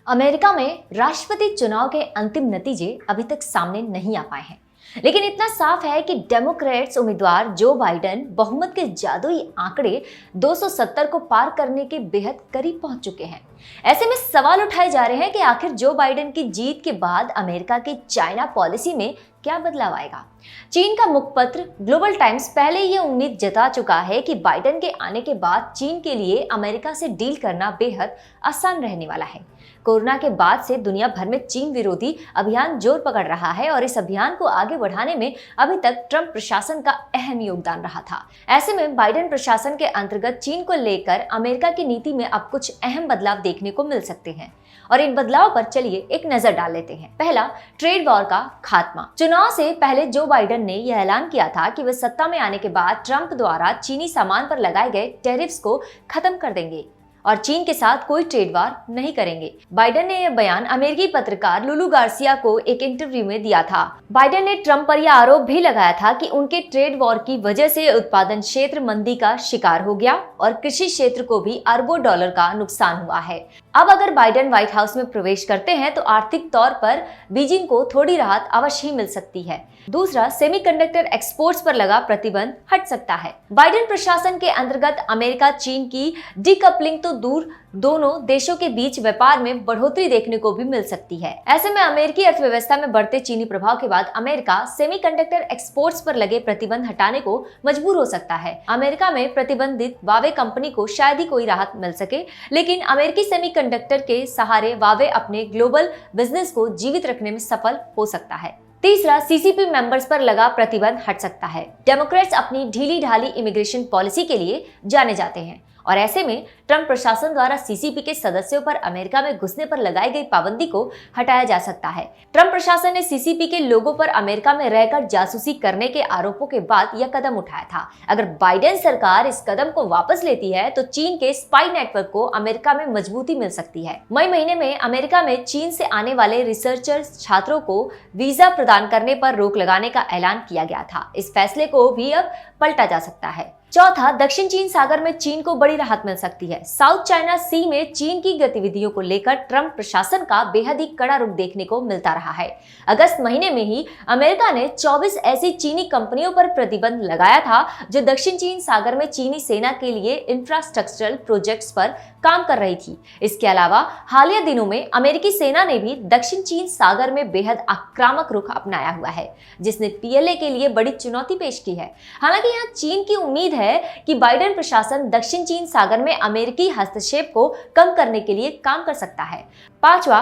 America में राष्ट्रपति चुनाव के अंतिम नतीजे अभी तक सामने नहीं आ पाए हैं, लेकिन इतना साफ है कि डेमोक्रेट्स उम्मीदवार जो बाइडेन बहुमत के जादुई आंकड़े 270 को पार करने के बेहद करीब पहुंच चुके हैं। ऐसे में सवाल उठाए जा रहे हैं कि आखिर जो बाइडेन की जीत के बाद अमेरिका की चाइना पॉलिसी में क्या बदलाव आएगा। चीन का मुखपत्र ग्लोबल टाइम्स पहले ये उम्मीद जता चुका है कि बाइडेन के आने के बाद चीन के लिए अमेरिका से डील करना बेहद आसान रहने वाला है। कोरोना के बाद से दुनिया भर में चीन विरोधी अभियान जोर पकड़ रहा है और इस अभियान को आगे बढ़ाने में अभी तक ट्रंप प्रशासन का अहम योगदान रहा था। ऐसे में बाइडेन प्रशासन के अंतर्गत चीन को लेकर अमेरिका की नीति में अब कुछ अहम बदलाव देखने को मिल सकते हैं और इन बदलाव पर चलिए एक नजर डाल लेते हैं। पहला, ट्रेड वॉर का खात्मा। चुनाव से पहले जो बाइडेन ने यह ऐलान किया था कि वे सत्ता में आने के बाद ट्रंप द्वारा चीनी सामान पर लगाए गए टैरिफ्स को खत्म कर देंगे और चीन के साथ कोई ट्रेड वॉर नहीं करेंगे। बाइडेन ने यह बयान अमेरिकी पत्रकार लुलू गार्सिया को एक इंटरव्यू में दिया था। बाइडेन ने ट्रंप पर यह आरोप भी लगाया था कि उनके ट्रेड वॉर की वजह से उत्पादन क्षेत्र मंदी का शिकार हो गया और कृषि क्षेत्र को भी अरबों डॉलर का नुकसान हुआ है। अब अगर बाइडेन व्हाइट हाउस में प्रवेश करते हैं तो आर्थिक तौर पर बीजिंग को थोड़ी राहत अवश्य ही मिल सकती है। दूसरा, सेमीकंडक्टर एक्सपोर्ट्स पर लगा प्रतिबंध हट सकता है। बाइडेन प्रशासन के अंतर्गत अमेरिका चीन की डीकपलिंग तो दूर, दोनों देशों के बीच व्यापार में बढ़ोतरी देखने को भी मिल सकती है। ऐसे में अमेरिकी अर्थव्यवस्था में बढ़ते चीनी प्रभाव के बाद अमेरिका सेमीकंडक्टर एक्सपोर्ट्स पर लगे प्रतिबंध हटाने को मजबूर हो सकता है। अमेरिका में प्रतिबंधित वावे कंपनी को शायद ही कोई राहत मिल सके, लेकिन अमेरिकी सेमीकंडक्टर के सहारे वावे अपने ग्लोबल बिजनेस को जीवित रखने में सफल हो सकता है। तीसरा, सीसीपी मेंबर्स पर लगा प्रतिबंध हट सकता है। डेमोक्रेट्स अपनी ढीली ढाली इमिग्रेशन पॉलिसी के लिए जाने जाते हैं और ऐसे में ट्रंप प्रशासन द्वारा सीसीपी के सदस्यों पर अमेरिका में घुसने पर लगाई गई पाबंदी को हटाया जा सकता है। ट्रंप प्रशासन ने सीसीपी के लोगों पर अमेरिका में रहकर जासूसी करने के आरोपों के बाद यह कदम उठाया था। अगर बाइडेन सरकार इस कदम को वापस लेती है तो चीन के स्पाई नेटवर्क को अमेरिका में मजबूती मिल सकती है। मई महीने में अमेरिका में चीन से आने वाले रिसर्चर्स छात्रों को वीजा प्रदान करने पर रोक लगाने का ऐलान किया गया था। इस फैसले को भी अब पलटा जा सकता है। चौथा, दक्षिण चीन सागर में चीन को बड़ी राहत मिल सकती है। साउथ चाइना सी में चीन की गतिविधियों को लेकर ट्रंप प्रशासन का बेहद ही कड़ा रुख देखने को मिलता रहा है। अगस्त महीने में ही अमेरिका ने 24 ऐसी चीनी कंपनियों पर प्रतिबंध लगाया था जो दक्षिण चीन सागर में चीनी सेना के लिए इंफ्रास्ट्रक्चरल प्रोजेक्ट्स पर काम कर रही थी। इसके अलावा हालिया दिनों में अमेरिकी सेना ने भी दक्षिण चीन सागर में बेहद आक्रामक रुख अपनाया हुआ है, जिसने पीएलए के लिए बड़ी चुनौती पेश की है। हालांकि यहाँ चीन की उम्मीद है कि बाइडेन प्रशासन दक्षिण चीन सागर में अमेरिकी हस्तक्षेप को कम करने के लिए काम कर सकता है। पांचवा,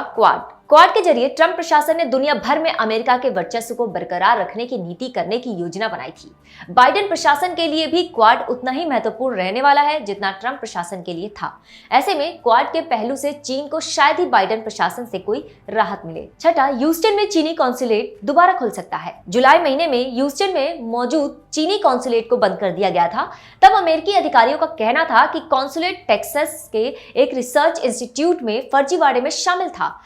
क्वाड के जरिए ट्रंप प्रशासन ने दुनिया भर में अमेरिका के वर्चस्व को बरकरार रखने की नीति करने की योजना बनाई थी। बाइडेन प्रशासन के लिए भी क्वाड उतना ही महत्वपूर्ण रहने वाला है जितना ट्रंप प्रशासन के लिए था। ऐसे में क्वाड के पहलू से चीन को शायद ही बाइडेन प्रशासन से कोई राहत मिले। छठा, ह्यूस्टन में चीनी कॉन्सुलेट दोबारा खुल सकता है। जुलाई महीने में ह्यूस्टन में मौजूद चीनी कॉन्सुलेट को बंद कर दिया गया था। तब अमेरिकी अधिकारियों का कहना था कि कॉन्सुलेट टेक्सास के एक रिसर्च इंस्टीट्यूट में फर्जीवाड़े में शामिल था।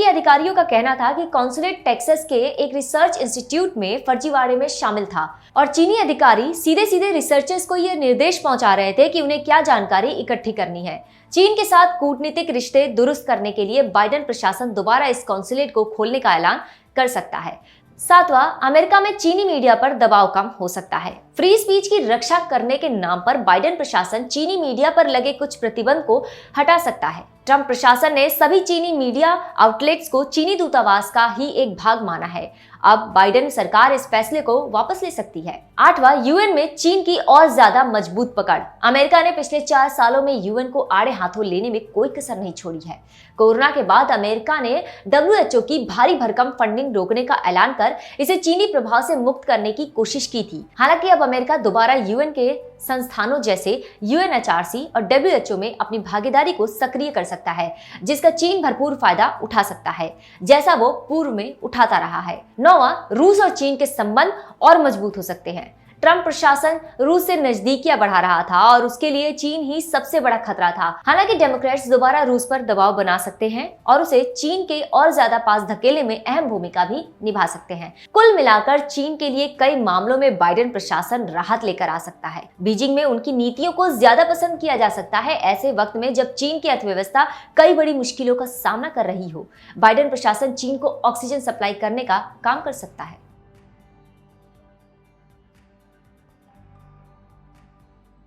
अधिकारियों का कहना था कि कॉन्सुलेट टेक्सास के एक रिसर्च इंस्टीट्यूट में फर्जीवाड़े में शामिल था और चीनी अधिकारी सीधे सीधे रिसर्चर्स को यह निर्देश पहुंचा रहे थे कि उन्हें क्या जानकारी इकट्ठी करनी है। चीन के साथ कूटनीतिक रिश्ते दुरुस्त करने के लिए बाइडेन प्रशासन दोबारा इस कॉन्सुलेट को खोलने का ऐलान कर सकता है। सातवां, अमेरिका में चीनी मीडिया पर दबाव कम हो सकता है। फ्री स्पीच की रक्षा करने के नाम पर बाइडेन प्रशासन चीनी मीडिया पर लगे कुछ प्रतिबंध को हटा सकता है। ट्रंप प्रशासन ने सभी चीनी मीडिया आउटलेट्स को चीनी दूतावास का ही एक भाग माना है। अब बाइडेन सरकार इस फैसले को वापस ले सकती है। आठवां, यूएन में चीन की और ज्यादा मजबूत पकड़। अमेरिका ने पिछले 4 सालों में यूएन को आड़े हाथों लेने में कोई कसर नहीं छोड़ी है। कोरोना के बाद अमेरिका ने डब्ल्यूएचओ की भारी भरकम फंडिंग रोकने का ऐलान कर इसे चीनी प्रभाव से मुक्त करने की कोशिश की थी। हालांकि अब अमेरिका दोबारा यूएन के संस्थानों जैसे यूएनएचआरसी और डब्ल्यूएचओ में अपनी भागीदारी को सक्रिय कर सकता है, जिसका चीन भरपूर फायदा उठा सकता है, जैसा वो पूर्व में उठाता रहा है। नौवां, रूस और चीन के संबंध और मजबूत हो सकते हैं। ट्रंप प्रशासन रूस से नजदीकियां बढ़ा रहा था और उसके लिए चीन ही सबसे बड़ा खतरा था। हालांकि डेमोक्रेट्स दोबारा रूस पर दबाव बना सकते हैं और उसे चीन के और ज्यादा पास धकेलने में अहम भूमिका भी निभा सकते हैं। कुल मिलाकर चीन के लिए कई मामलों में बाइडेन प्रशासन राहत लेकर आ सकता है। बीजिंग में उनकी नीतियों को ज्यादा पसंद किया जा सकता है ऐसे वक्त में जब चीन की अर्थव्यवस्था कई बड़ी मुश्किलों का सामना कर रही हो। बाइडेन प्रशासन चीन को ऑक्सीजन सप्लाई करने का काम कर सकता है।